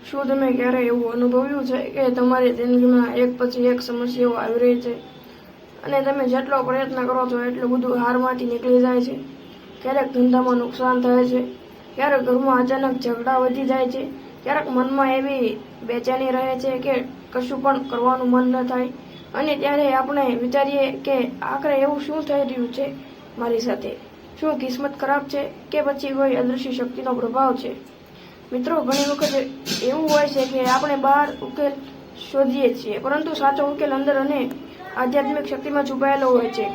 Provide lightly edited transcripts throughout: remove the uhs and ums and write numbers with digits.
શું તમે ક્યારે એવું અનુભવ્યું છે કે તમારી જિંદગીમાં એક પછી એક સમસ્યાઓ આવી રહી છે અને તમે જેટલો પ્રયત્ન કરો છો એટલું બધું હારમાંથી નીકળી જાય છે? ક્યારેક ધંધામાં નુકસાન થાય છે, ક્યારેક ઘરમાં અચાનક ઝઘડા વધી જાય છે, ક્યારેક મનમાં એવી બેચેની રહે છે કે કશું પણ કરવાનું મન ન થાય, અને ત્યારે આપણે વિચારીએ કે આખરે એવું શું થઈ રહ્યું છે મારી સાથે? શું કિસ્મત ખરાબ છે કે પછી કોઈ અદૃશ્ય શક્તિનો પ્રભાવ છે? મિત્રો, ઘણી વખત એવું હોય છે કે આપણે બહાર ઉકેલ શોધીએ છીએ, પરંતુ સાચો ઉકેલ અંદર અને આધ્યાત્મિક શક્તિમાં છુપાયેલો હોય છે.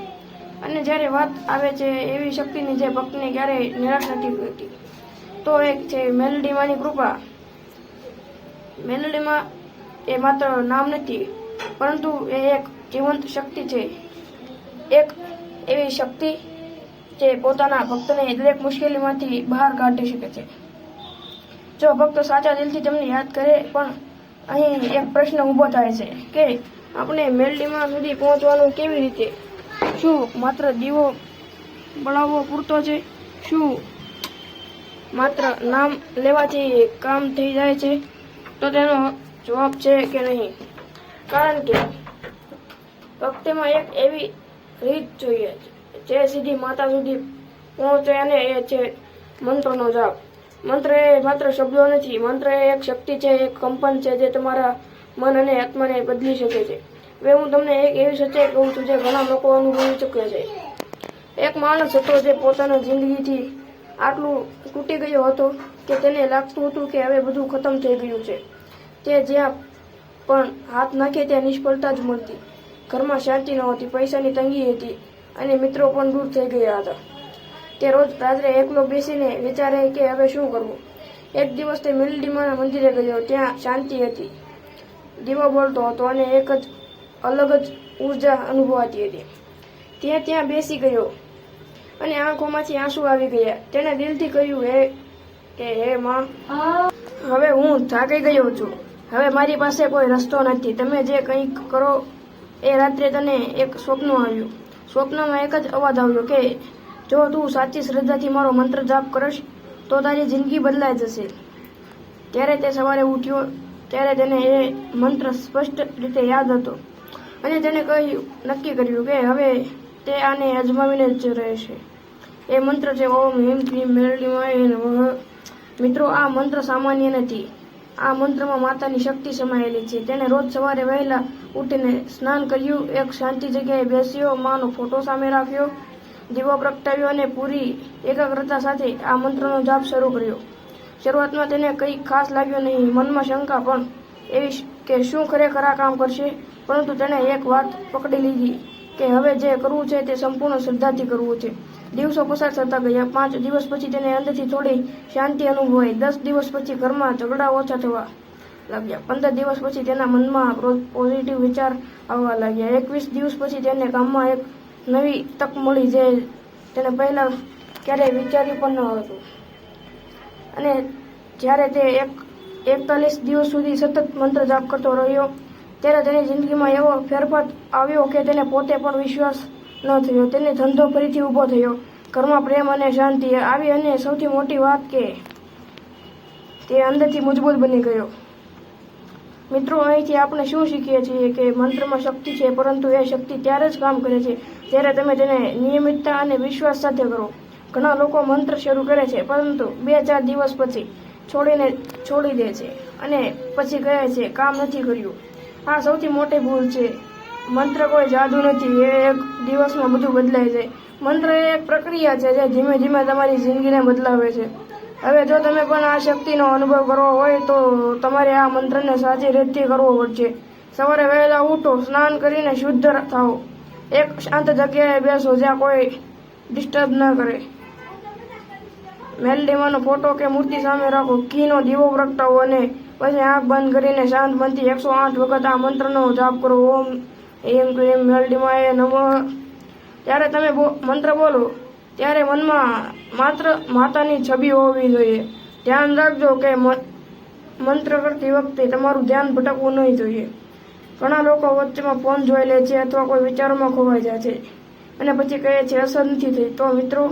અને જ્યારે વાત આવે છે એવી શક્તિની જે ભક્તને ક્યારેય નિરાશ નથી કરતી, તો એક છે મેલડીમાંની કૃપા. મેલડીમાં એ માત્ર નામ નથી, પરંતુ એ એક જીવંત શક્તિ છે. એક એવી શક્તિ જે પોતાના ભક્તને દરેક મુશ્કેલીમાંથી બહાર કાઢી શકે છે, જો ભક્ત સાચા દિલથી તેમને યાદ કરે. પણ અહીં એક પ્રશ્ન ઊભો થાય છે કે આપણે મેલડીમાં સુધી પહોંચવાનું કેવી રીતે? શું માત્ર દીવો બળાવવો પૂરતો છે? શું માત્ર નામ લેવાથી કામ થઈ જાય છે? તો તેનો જવાબ છે કે નહીં. કારણ કે ભક્તિમાં એક એવી રીત જોઈએ જે સીધી માતા સુધી પહોંચે, અને એ છે મંત્રનો જાપ. મંત્ર એ માત્ર શબ્દો નથી, મંત્ર એ એક શક્તિ છે, એક કંપન છે જે તમારા મન અને આત્માને બદલી શકે છે. હવે હું તમને એક એવી સચ્ચાઈ કહું છું જે ઘણા લોકો અનુભવી ચૂક્યા છે. એક માણસ હતો જે પોતાના જિંદગીથી આટલું તૂટી ગયો હતો કે તેને લાગતું હતું કે હવે બધું ખતમ થઈ ગયું છે. તે જ્યાં પણ હાથ નાખે ત્યાં નિષ્ફળતા જ મળતી. ઘરમાં શાંતિ નહોતી, પૈસાની તંગી હતી, અને મિત્રો પણ દૂર થઈ ગયા હતા. તે રોજ રાત્રે એકલો બેસીને વિચારે કે હવે શું કરવું. એક દિવસ તે મેલડીમાંના મંદિરે ગયો. ત્યાં શાંતિ હતી, દીવો બળતો હતો, અને એક જ અલગ જ ઉર્જા અનુભવાતી હતી. તે ત્યાં બેસી ગયો અને આંખોમાંથી આંસુ આવી ગયા. તેણે દિલથી કહ્યું, હે માં, હવે હું થાકી ગયો છું. હવે મારી પાસે કોઈ રસ્તો નથી. તમે જે કંઈક કરો. એ રાત્રે તને એક સ્વપ્ન આવ્યું. સ્વપ્નમાં એક જ અવાજ આવ્યો કે જો તું સાચી શ્રદ્ધાથી મારો મંત્ર જાપ કરીશ તો તારી જિંદગી બદલાઈ જશે. ત્યારે તે સવારે ઉઠ્યો ત્યારે તેને એ મંત્ર સ્પષ્ટ રીતે યાદ હતો, અને તેણે નક્કી કર્યું કે હવે તે આને અજમાવીને જ રહેશે. એ મંત્ર છે ઓમ હિમ ક્લીમ મેલડીમાય નમઃ. મિત્રો, આ મંત્ર સામાન્ય નથી. આ મંત્રમાં માતાની શક્તિ સમાયેલી છે. તેણે રોજ સવારે વહેલા ઉઠીને સ્નાન કર્યું, એક શાંતિ જગ્યાએ બેસ્યો, માનો ફોટો સામે રાખ્યો, દીવો પ્રગટાવ્યો અને પૂરી એકાગ્રતા સાથે આ મંત્રનો જાપ શરૂ કર્યો. શરૂઆતમાં તેને કંઈ ખાસ લાગ્યું નહીં. મનમાં શંકા પણ એવી કે શું ખરેખર આ કામ કરશે, પરંતુ તેણે એક વાત પકડી લીધી કે હવે જે કરવું છે તે સંપૂર્ણ શ્રદ્ધાથી કરવું છે. દિવસો પસાર થતા ગયા. 5 દિવસ પછી તેને અંદરથી થોડી શાંતિ અનુભવાઈ. 10 દિવસ પછી ઘરમાં ઝઘડા ઓછા થવા લાગ્યા. 15 દિવસ પછી તેના મનમાં પોઝિટિવ વિચાર આવવા લાગ્યા. 21 દિવસ પછી તેને કામમાં એક નવી તક મળી જે તેને પહેલા ક્યારેય વિચાર્યું પણ ન હતું. અને જ્યારે તે 41 દિવસ સુધી સતત મંત્ર જાપ કરતો રહ્યો ત્યારે તેની જિંદગીમાં એવો ફેરફાર આવ્યો કે તેને પોતે પણ વિશ્વાસ ન થયો. તેને ધંધો ફરીથી ઊભો થયો, ઘરમાં પ્રેમ અને શાંતિ આવી, અને સૌથી મોટી વાત કે તે અંદરથી મજબૂત બની ગયો. મિત્રો, અહીંથી આપણે શું શીખીએ છીએ કે મંત્રમાં શક્તિ છે, પરંતુ એ શક્તિ ત્યારે જ કામ કરે છે જ્યારે તમે તેને નિયમિતતા અને વિશ્વાસ સાથે કરો. ઘણા લોકો મંત્ર શરૂ કરે છે, પરંતુ 2-4 દિવસ પછી છોડી દે છે, અને પછી કહે છે કામ નથી કર્યું. આ સૌથી મોટી ભૂલ છે. મંત્ર કોઈ જાદુ નથી, એ એક દિવસમાં બધું બદલાઈ જાય. મંત્ર એ એક પ્રક્રિયા છે જે ધીમે ધીમે તમારી જિંદગીને બદલાવે છે. હવે જો તમે પણ આ શક્તિનો અનુભવ કરવો હોય તો તમારે આ મંત્રને સાચી રીતથી કરવો પડશે. સવારે વહેલા ઉઠો, સ્નાન કરીને શુદ્ધ થાઓ, એક શાંત જગ્યાએ બેસો જ્યાં કોઈ ડિસ્ટર્બ ન કરે. મેલડીમાંનો ફોટો કે મૂર્તિ સામે રાખો, ઘીનો દીવો પ્રગટાવો, અને પછી આંખ બંધ કરીને શાંત મનથી 108 વખત આ મંત્રનો જાપ કરો. ઓમ હિમ ક્લીમ મેલડીમાય નમઃ. ત્યારે તમે મંત્ર બોલો ત્યારે મનમાં માત્ર માતાની છબી હોવી જોઈએ. ધ્યાન રાખજો કે મંત્ર કરતી વખતે તમારું ધ્યાન ભટકવું નહીં જોઈએ. ઘણા લોકો વચ્ચેમાં ફોન જોઈ લે છે અથવા કોઈ વિચારોમાં ખોવાઈ જાય છે અને પછી કહે છે અસર નથી થઈ. તો મિત્રો,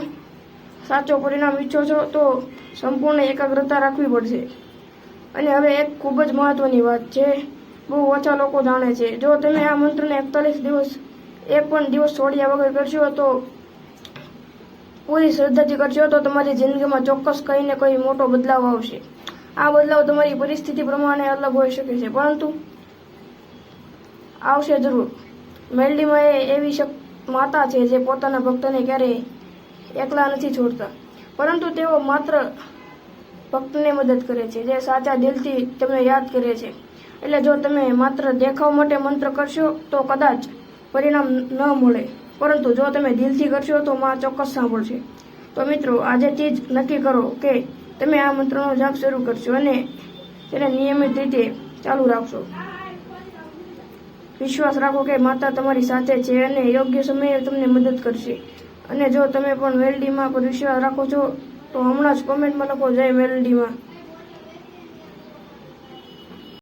સાચો પરિણામ ઈચ્છો છો તો સંપૂર્ણ એકાગ્રતા રાખવી પડશે. અને હવે એક ખૂબ જ મહત્વની વાત છે, બહુ ઓછા લોકો જાણે છે. જો તમે આ મંત્રને 41 દિવસ એક પણ દિવસ છોડ્યા વગર કરશો, તો પૂરી શ્રદ્ધાથી કરશો, તો તમારી જિંદગીમાં ચોક્કસ કંઈ ને કંઈ મોટો બદલાવ આવશે. આ બદલાવ તમારી પરિસ્થિતિ પ્રમાણે અલગ હોઈ શકે છે, પરંતુ આવશે જરૂર. મેલડીમાં એ એવી માતા છે જે પોતાના ભક્તને ક્યારેય એકલા નથી છોડતા, પરંતુ તેઓ માત્ર ભક્તને મદદ કરે છે, જે સાચા દિલથી તમને યાદ કરે છે. એટલે જો તમે માત્ર દેખાવ માટે મંત્ર કરશો તો કદાચ પરિણામ ન મળે, પરંતુ જો તમે દિલથી કરશો તો માં ચોક્કસ સાંભળશે. તો મિત્રો, આજેથી જ નક્કી કરો કે તમે આ મંત્રનો જાપ શરૂ કરશો અને તેને નિયમિત રીતે ચાલુ રાખશો. વિશ્વાસ રાખો કે માતા તમારી સાથે છે અને યોગ્ય સમયે તમને મદદ કરશે. અને જો તમે પણ મેલડીમાં પર વિશ્વાસ રાખો છો, તો હમણાં જ કોમેન્ટમાં લખો જય મેલડીમાં.